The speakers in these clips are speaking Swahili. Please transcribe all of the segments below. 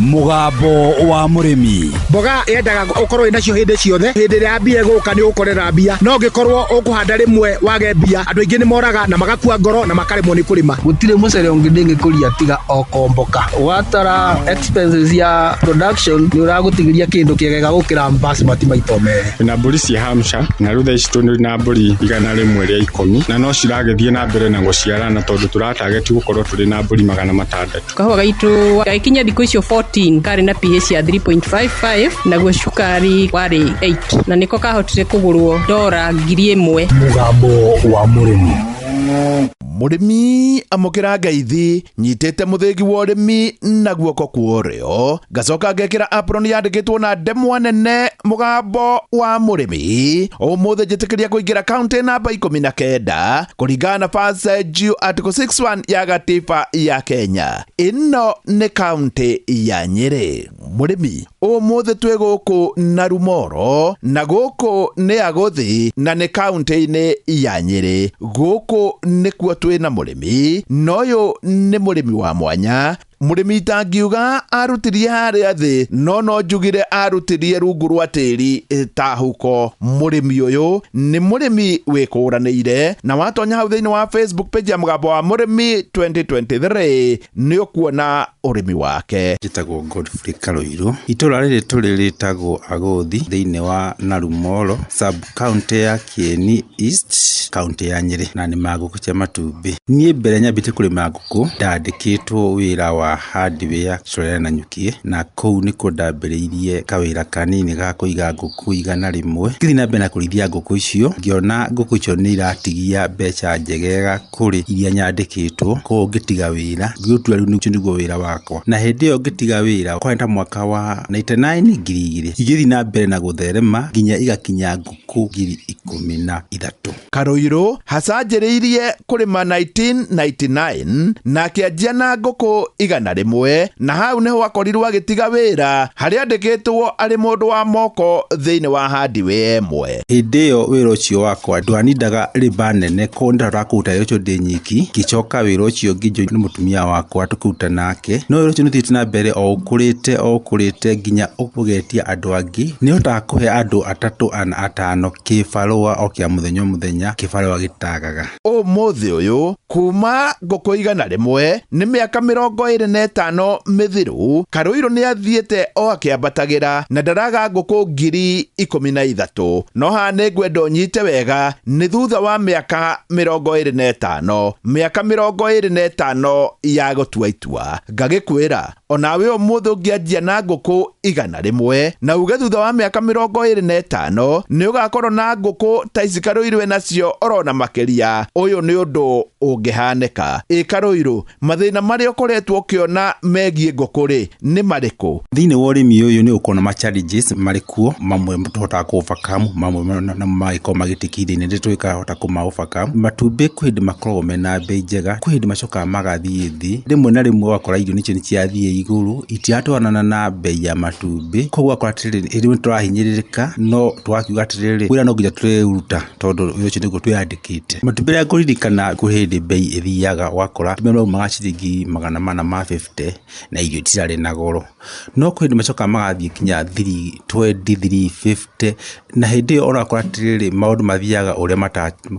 Mugambo wa murimi. Mboga yendaga ukorwo inacio hindi ciothe. Hindi ria mbia guka ni ukorera mbia. No ngikorwo ukuhanda rimwe wage mbia. Andu aingi ni moraga na magakua ngoro na makaremwo ni kurima. Gutire mucere ungi ndingikuria tiga okomboka. Watara expenses ya production ni uragutigiria kindu kiegega gukira basmati maito mere. Na mburi cia Hampshire na rutha ici na mburi igana rimwe ria 10 na no ciragethie na mbere na guciarana tondu turatarget gukorwo turi na mburi 600. Kahua gaitu gaikinya thikũ icio 14 kari na pH ya 3.55 naguo cukari wari 8 na niko kahotire kugurwo $1,000. Mugambo wa murimi. Murimi amukira ngaithi nyitete muthigi wa urimi na guoko kuorio gacoka ngekira apron yandikitwo na ndemwa nene mugambo wa murimi umuthe njitikiria kuingira county namba 19 kuringana na Fast Due Article 61 ya gatiba ya Kenya. Ino ni county ya Nyeri. Murimi umuthe twe guku na Rumoro na guku ni Aguthi na ni county-ini ya Nyeri. Guku ni kuo twina murimi noyo ni murimi wa mwanya. Murimi tangiuga arutirie haria thi no njugire arutirie rungu rwa tiri tahuko. Murimi uyu ni murimi wikuranire na watonya hau thiini wa Facebook page ya Mugambo wa Murimi 2023 ni ukuona urimi wake. Jitagwo Godfrey Karoiro. Itura riri turi ritagwo Aguthi thiini wa Narumoro sub county ya Kieni East county ya Nyeri na ni maguku cia matumbi. Nie mbere nyambite kuri maguku ndandikitwo wira wa hardware Soraya na Nyukie na kou niko ndambiriirie kawira kanini ga kuiga nguku igana rimwe. Ngithi na mbere na kurithia nguku icio ngiona nguku icio ni iratigia mbeca njegega kuri iria nyandikitwo ko ngitiga wira ngiutua riu niguo wira wakwa na hindi iyo ngitiga wira kwenda mwaka wa 99 ngiri igithi na mbere na gutherema nginya igakinya nguku 13,000. Karoiro hacanjiriirie kurima 1999 na kianjia na nguku igana rimwe na hau niho akorirwo agitiga wira haria andikitwo ari mundu wa moko thiini wa hardware emwe. Hindi iyo wira ucio wakwa ndwanindaga riba nene ko ndarakuta icio ndi nyiki gicoka wira ucio ngijo ni mutumia wakwa tukuta nake no wira ucio nithite na mbere o ukurite nginya ugetia andu angi ni hotaga kuhe andu 3 ana 5 kibarua o kia muthenya kibarua gitagaga. Umuthi uyu kuma nguku igana rimwe ni miaka 25 mithiru Karoiro ni athiete o akiambatagira na ndaraga nguku 13,000 no ha ni ngwendo nyite wega ni thutha wa miaka 25 miaka 25 ya gutua itua ngagikwira onawe umuthi ungianjia na nguku igana rimwe na uge thutha wa miaka 25 ni ugakorwo na nguku ta ici Karoiro nacio orona makiria. Uyu ni undu ungihaneka. Karoiro mathina maria ukoretwo kiona megie ngukuri ni mariku? Thiini wa urimi uyu ni ukona ma challenges marikuo mamwe tuhota ku overcome mamwe na maiko magitikire ni nditwika hota ku ma overcome. Matumbi kwindi makorwo mena bei njega kwindi macoka magathie thi rimwe na rimwe wakora irio nicio ciathie iguru itiatwanana na bei ya matumbi koguo akora tiriri iri turahinyiririka no twakiuga tiriri wira no nginya tureruta tondu ucio niguo twiyandikite. Matumbi ya kuririkana kuhindi bei ithiaga wakora tumero magaciringi 450 na irio tirari na goro no kwindi macoka magathie kinya 320-350 na hindi iyo orakora tiriri maundu mathiaga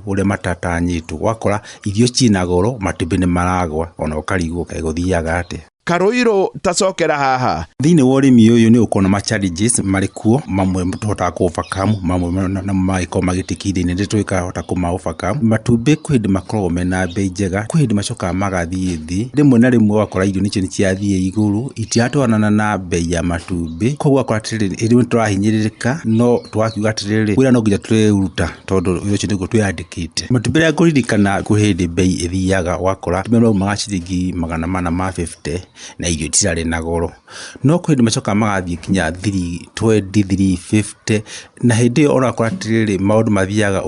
uria matatanyitwo wakora irio cina goro matumbi ni maragwa ona ukarigwo guthiaga ate. Karoiro tacokera haha thiini wa urimi uyu ni ukona ma challenges marikuo mamwe tuhota ku overcome mamwe na maiko magitikire ni nditwika hota ku ma overcome. Matumbi kwindi makorwo mena bei njega kwindi macoka magathie thi rimwe na rimwe wakora irio nicio ciathie iguru itiatwanana na bei ya matumbi koguo akora tiriri iri turahinyiririka no twakiuga tiriri wira no nginya tureruta tondu ucio niguo twiyandikite. Matumbi ya kuririkana kuhindi bei ithiaga wakora tumero magaciringi 450 na irio tirari na goro no kwindi macoka magathie kinya 320-350 na hindi iyo orakora tiriri maundu mathiaga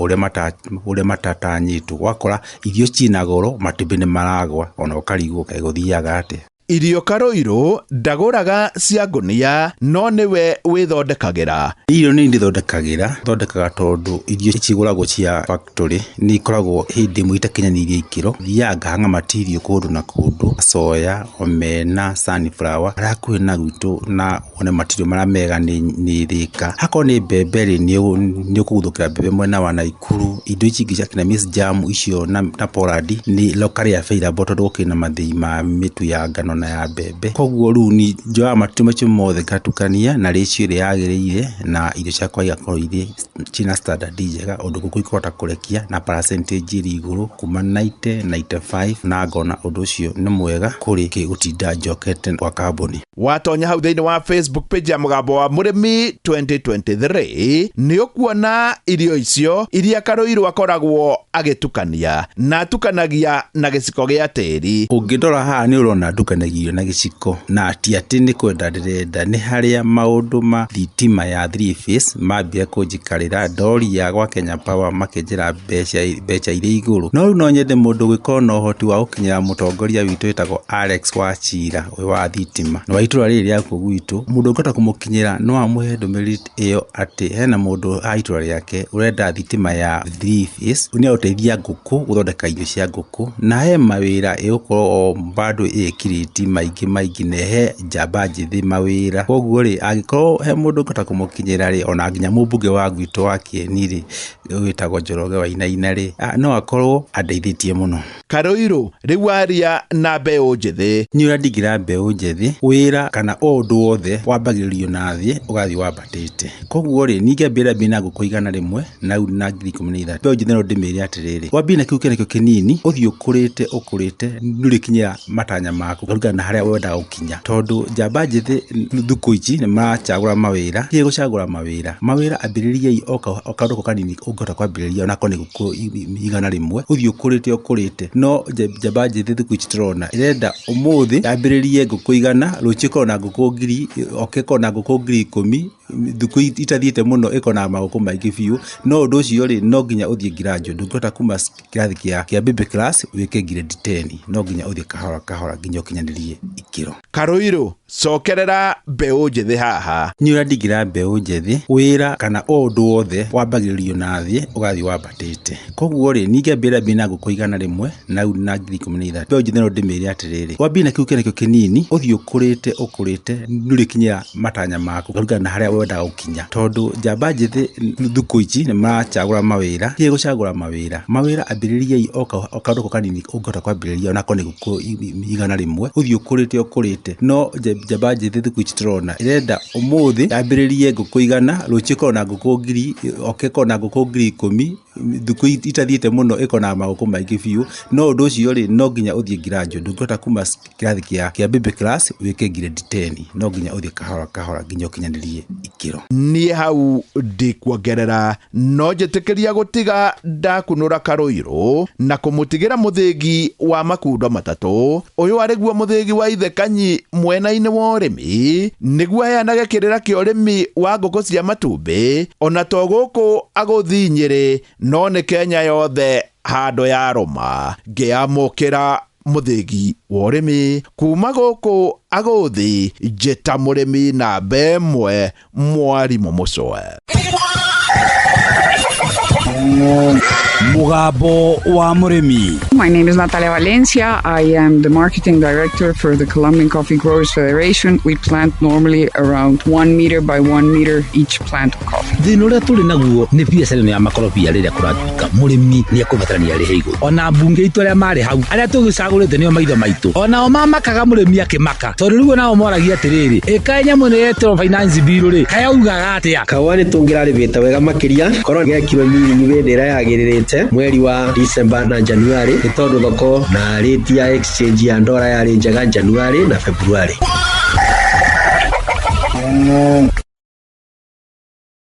uria matatanyitwo wakora irio cina goro matumbi ni maragwa ona ukarigwo guthiaga ate. irio Karoiro ndagũraga cia ngũnia no nĩwe wĩthondekagĩra. Irio nĩ ndĩthondekaga tondũ irio cigũragwo cia factory nĩ ikoragwo hĩndĩ ĩmwe itakinyanĩirie ikĩro. Thiaga ngahanga material kũndũ na kũndũ, soya, omena, sunflower, arakuhĩ na gwitũ na one material marĩa mega nĩ thĩka. Hakorwo nĩ mbembe nĩ ũkũguthũkĩra mbembe mwena wa Naikuru. Indo ici ingĩ cia Miss Jam icio na Poland nĩ locally available tondũ gũkĩrĩ na mathĩi ma mĩtu ya ngano na ya mbembe. Koguo rĩu nĩ njoyaga material macio mothe ngatukania na ratio ĩrĩa yagĩrĩire na irio ciakwa igakorwo irĩ cina standard njega ũndũ ngũkũ ikũhota kũrekia na percentage ĩrĩ igũrũ kuma 90, 95 na ngona ũndũ ũcio nĩ mwega kũrĩ gũtinda njokete kwa kambuni. Watonya hau thĩinĩ wa Facebook page ya Mũgambo wa Mũrĩmi 2023 nĩ ũkuona irio icio iria Karoiro akoragwo agĩtukania na atukanagia na gĩciko gĩa tĩri. Ũngĩndora haha nĩ ũrona ndukanagio na gĩciko na ti atĩ nĩ kwenda ndĩrenda, nĩ harĩa maũndũ ma thitima ya 3 phase mambia kũnjikarĩra ndori ya gwa Kenya Power makĩnjĩra mbeca irĩ igũrũ. No rĩu no nyende mũndũ gwĩkona na ũhoti wa gũkinyĩra mũtongoria witũ wĩtagwo Alex Wachira wa thitima na wa itũra rĩrĩ rĩaku gwitũ. Mũndũ ũngĩhota kũmũkinyĩra no amũhe ndũmĩrĩri ĩyo atĩ hena mũndũ a itũra rĩake ũrenda thitima ya 3 phase nĩ ũteithia ngũkũ gũthondeka irio cia ngũkũ na he mawĩra ĩgũkorwo bado ĩkiriti maingĩ na he njamba njĩthĩ mawĩra. Koguo rĩ angĩkorwo he mũndũ ũngĩhota kũmũkinyĩra rĩ ona nginya mũmbunge wa gwitũ wa Kieni rĩ wĩtagwo Njoroge Wainaina rĩ no akorwo andeithĩtie mũno. Karoiro rĩu aria na mbeũ njĩthĩ. Nĩ ũrandingira mbeũ njĩthĩ wĩra kana ũndũ wothe wambagĩrĩrio na thĩ ũgathiĩ wambatĩte. Koguo rĩ ningĩambĩra mbina ngũkũ igana rĩmwe na 2013 mbeũ njĩthĩ no ndĩmĩre atĩrĩrĩ wambina kiu kĩnakĩo kĩnini ũthiĩ ũkũrĩte nĩũrĩkinyĩra matanya maku kũringana na harĩa wendaga gũkinya. Tondũ njamba njĩthĩ thukũ ici nĩ maracagũra mawĩra hihi gũcagũra mawĩra ambĩrĩriai o kaũndũ kanini ũngĩhota kwambĩrĩria onako nĩ ngũkũ igana rĩmwe ũthiĩ ũkũrĩte no njamba njĩthĩ thukũ ici tũrona ĩrenda ũmũthĩ yambĩrĩrie ngũkũ igana rũciũ ĩkorwo na ngũkũ 1000 ĩkorwo na ngũkũ 10,000 thukũ itathiĩte mũno ĩkorwo na magũkũ maingĩ biũ. No ũndũ ũcio rĩ no nginya ũthiĩ graduate ndũngĩhota kuma kĩrathi kĩa baby class wĩke grade 10 no nginya ũthiĩ kahora nginya ũkinyanĩrie ikĩro. Karoiro cokerera mbeũ njĩthĩ haha. Nĩ ũrandingira mbeũ njĩthĩ wĩra kana ũndũ wothe wambagĩrĩrio na thĩ ũgathiĩ wambatĩte. Koguo rĩ ningĩambĩra mbina ngũkũ igana rĩmwe na 2013 mbeũ njĩthĩ no ndĩmĩre atĩrĩrĩ wambina kiu kĩnakĩo kĩnini ũthiĩ ũkũrĩte nĩũrĩkinyĩra matanya maku kũringana na harĩa wendaga gũkinya. Tondũ njamba njĩthĩ thukũ ici nĩ maracagũra mawĩra hihi gũcagũra mawĩra ambĩrĩriai o kaũndũ kanini ũngĩhota kwambĩrĩria onako nĩ ngũkũ igana rĩmwe ũthiĩ ũkũrĩte no njamba njĩthĩ thukũ ici tũrona ĩrenda ũmũthĩ yambĩrĩrie ngũkũ igana rũciũ ĩkorwo na ngũkũ 1000 ĩkorwo na ngũkũ 10,000 thukũ itathiĩte mũno ĩkorwo na magũkũ maingĩ biũ. No ũndũ ũcio rĩ no nginya ũthiĩ graduate ndũngĩhota kuma kĩrathi kĩa baby class wĩke grade 10 no nginya ũthiĩ kahora nginya ũkinyanĩrie ikĩro. Niĩ hau ndĩkuongerera no njĩtĩkĩria gũtiga ndakunũra Karoiro na kũmũtigĩra mũthĩgi wa makundo matatũ ũyũ arĩguo mũthĩgi wa Ithe Kanyi mwena-inĩ wa ũrĩmi nĩguo heanage kĩrĩra kĩa ũrĩmi wa ngũkũ cia matumbĩ ona to gũkũ agũthi Nyĩrĩ no nĩ Kenya yothe handũ ya rũma ngĩamũkĩra mũthĩgi wa ũrĩmi kuma gũkũ agũthi njĩta mũrĩmi namba ĩmwe Mwarimũ Mũcwe. Mũgambo wa Mũrĩmi. My name is Natalia Valencia. I am the marketing director for the Colombian Coffee Growers Federation. We plant normally around 1 meter by 1 meter each plant of coffee. Thĩna ũrĩa tũrĩ naguo nĩ biacara ya makorobia rĩrĩa kũratuĩka mũrĩmi nĩ ekũbatarania rĩhe igũrũ. Ona mbunge itũ arĩa marĩ hau arĩa tũgĩcagũrĩte nĩo maitho maitũ onao mamakaga mũrĩmi akĩmaka tondũ rĩu nao moragia atĩrĩrĩ ĩka nyamũ nĩ yetwo finance bill rĩ kayaugaga atĩa kawa nĩ tũngĩrarĩbĩte wega makĩria korwo gekirwo miringi bendera yagĩrĩrĩte mweri wa December na January nĩ tondũ thoko na rate ya exchange ya ndora yarĩ njega January na February.